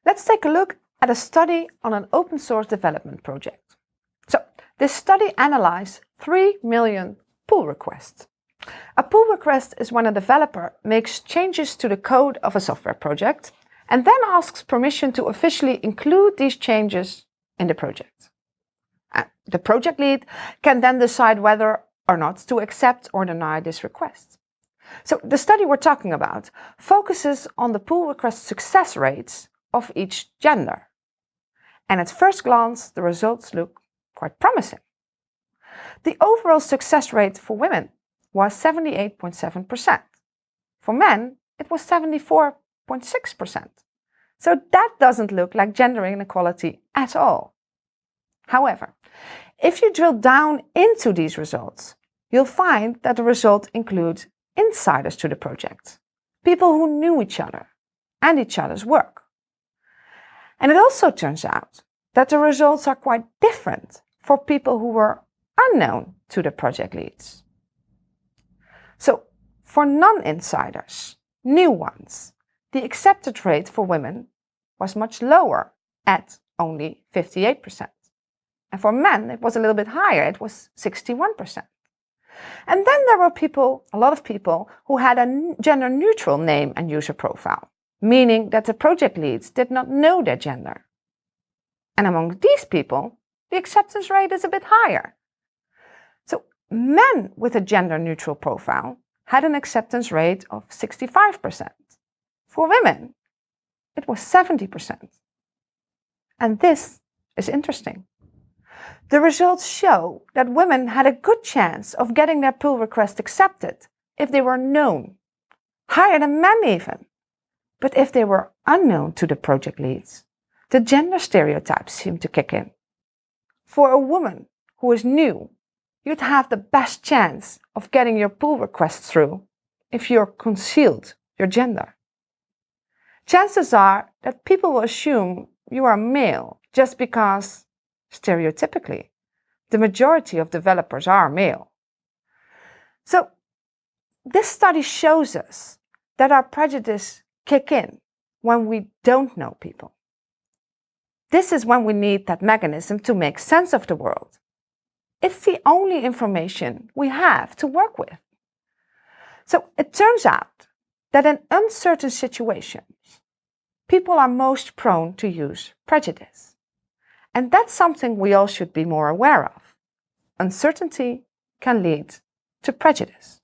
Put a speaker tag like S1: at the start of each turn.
S1: Let's take a look at a study on an open source development project. So, this study analyzed 3 million pull requests. A pull request is when a developer makes changes to the code of a software project and then asks permission to officially include these changes in the project. The project lead can then decide whether or not to accept or deny this request. So the study we're talking about focuses on the pull request success rates of each gender. And at first glance, the results look quite promising. The overall success rate for women was 78.7%. For men, it was 74.6%. So that doesn't look like gender inequality at all. However, if you drill down into these results, you'll find that the result includes insiders to the project, people who knew each other and each other's work. And it also turns out that the results are quite different for people who were unknown to the project leads. So, for non-insiders, new ones, the accepted rate for women was much lower at only 58%. And for men, it was a little bit higher, it was 61%. And then there were a lot of people who had a gender-neutral name and user profile, meaning that the project leads did not know their gender. And among these people, the acceptance rate is a bit higher. So men with a gender-neutral profile had an acceptance rate of 65%. For women, it was 70%. And this is interesting. The results show that women had a good chance of getting their pull request accepted if they were known, higher than men even. But if they were unknown to the project leads, the gender stereotypes seem to kick in. For a woman who is new, you'd have the best chance of getting your pull request through if you concealed your gender. Chances are that people will assume you are male just because, stereotypically, the majority of developers are male. So, this study shows us that our prejudices kick in when we don't know people. This is when we need that mechanism to make sense of the world. It's the only information we have to work with. So it turns out that in uncertain situations, people are most prone to use prejudice. And that's something we all should be more aware of. Uncertainty can lead to prejudice.